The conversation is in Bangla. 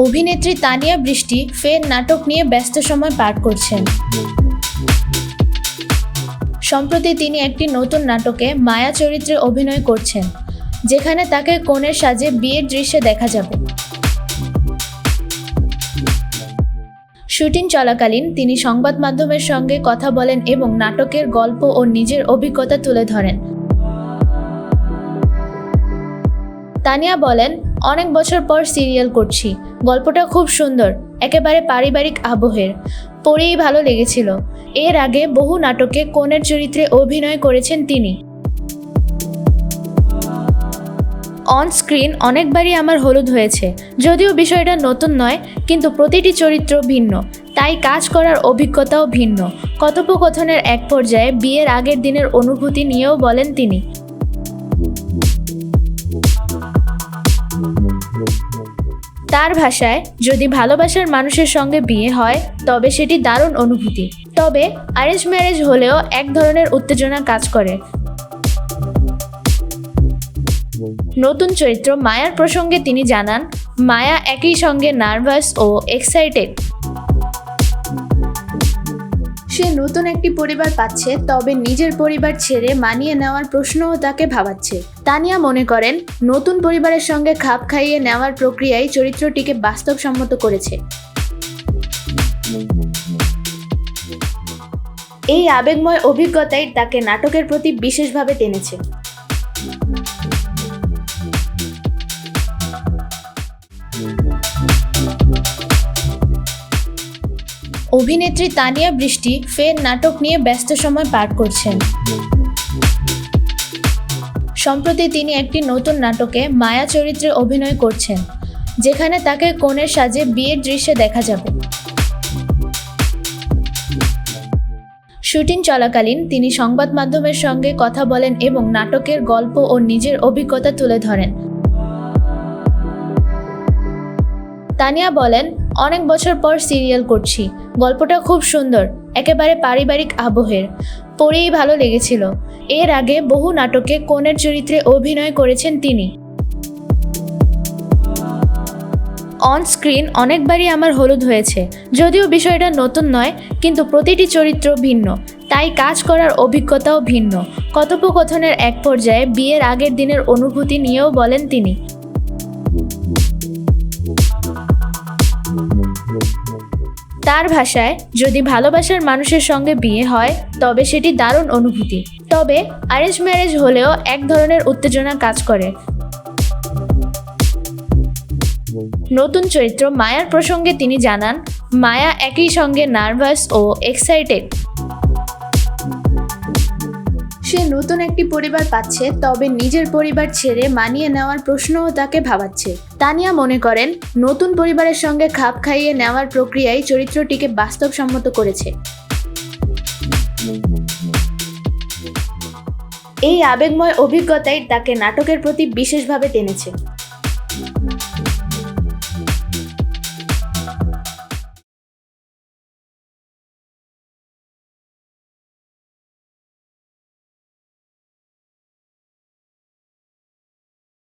অভিনেত্রী তানিয়া বৃষ্টি ফের নাটক নিয়ে ব্যস্ত সময় পার করছেন। সম্প্রতি তিনি একটি নতুন নাটকে মায়া চরিত্রে অভিনয় করছেন, যেখানে তাকে কনের সাজে বিয়ের দৃশ্যে দেখা যাবে। শুটিং চলাকালীন তিনি সংবাদ মাধ্যমের সঙ্গে কথা বলেন এবং নাটকের গল্প ও নিজের অভিজ্ঞতা তুলে ধরেন। তানিয়া বলেন, অনেক বছর পর সিরিয়াল করছি, গল্পটা খুব সুন্দর, একেবারে পারিবারিক আবহের, পড়েই ভালো লেগেছিল। এর আগে বহু নাটকে কনের চরিত্রে অভিনয় করেছেন তিনি। অন স্ক্রিন অনেকবারই আমার হলুদ হয়েছে, যদিও বিষয়টা নতুন নয়, কিন্তু প্রতিটি চরিত্র ভিন্ন, তাই কাজ করার অভিজ্ঞতাও ভিন্ন। কথোপকথনের এক পর্যায়ে বিয়ের আগের দিনের অনুভূতি নিয়েও বলেন তিনি। তার ভাষায়, যদি ভালোবাসার মানুষের সঙ্গে বিয়ে হয় তবে সেটি দারুণ অনুভূতি, তবে অ্যারেঞ্জ ম্যারেজ হলেও এক ধরনের উত্তেজনা কাজ করে। নতুন চরিত্র মায়ার প্রসঙ্গে তিনি জানান, মায়া একই সঙ্গে নার্ভাস ও এক্সাইটেড। সে নতুন একটি পরিবার পাচ্ছে, তবে নিজের পরিবার ছেড়ে মানিয়ে নেওয়ার প্রশ্নও তাকে ভাবাচ্ছে। তানিয়া মনে করেন, নতুন পরিবারের সঙ্গে খাপ খাইয়ে নেওয়ার প্রক্রিয়াই চরিত্রটিকে বাস্তবসম্মত করেছে। এই আবেগময় অভিজ্ঞতাই তাকে নাটকের প্রতি বিশেষভাবে টেনেছে। অভিনেত্রী তানিয়া বৃষ্টি ফের নাটক নিয়ে ব্যস্ত সময় পার করছেন। সম্প্রতি তিনি একটি নতুন নাটকে মায়া চরিত্রে অভিনয় করছেন, যেখানে তাকে কনের সাজে বিয়ের দৃশ্যে দেখা যাবে। শুটিং চলাকালীন তিনি সংবাদ মাধ্যমের সঙ্গে কথা বলেন এবং নাটকের গল্প ও নিজের অভিজ্ঞতা তুলে ধরেন। তানিয়া বলেন, অনেক বছর পর সিরিয়াল করছি, গল্পটা খুব সুন্দর, একেবারে পারিবারিক আবহের, পড়েই ভালো লেগেছিল। এর আগে বহু নাটকে কনের চরিত্রে অভিনয় করেছেন তিনি। অন স্ক্রিন অনেকবারই আমার হলুদ হয়েছে, যদিও বিষয়টা নতুন নয়, কিন্তু প্রতিটি চরিত্র ভিন্ন, তাই কাজ করার অভিজ্ঞতাও ভিন্ন। কথোপকথনের এক পর্যায়ে বিয়ের আগের দিনের অনুভূতি নিয়েও বলেন তিনি। তার ভাষায়, যদি ভালোবাসার মানুষের সঙ্গে বিয়ে হয় তবে সেটি দারুণ অনুভূতি, তবে অ্যারেঞ্জ ম্যারেজ হলেও এক ধরনের উত্তেজনা কাজ করে। নতুন চরিত্র মায়ার প্রসঙ্গে তিনি জানান, মায়া একই সঙ্গে নার্ভাস ও এক্সাইটেড। সে নতুন একটি পরিবার পাচ্ছে, তবে নিজের পরিবার ছেড়ে মানিয়ে নেওয়ার প্রশ্নও তাকে ভাবাচ্ছে। তানিয়া মনে করেন, নতুন পরিবারের সঙ্গে খাপ খাইয়ে নেওয়ার প্রক্রিয়াই চরিত্রটিকে বাস্তবসম্মত করেছে। এই আবেগময় অভিজ্ঞতাই তাকে নাটকের প্রতি বিশেষভাবে টেনেছে।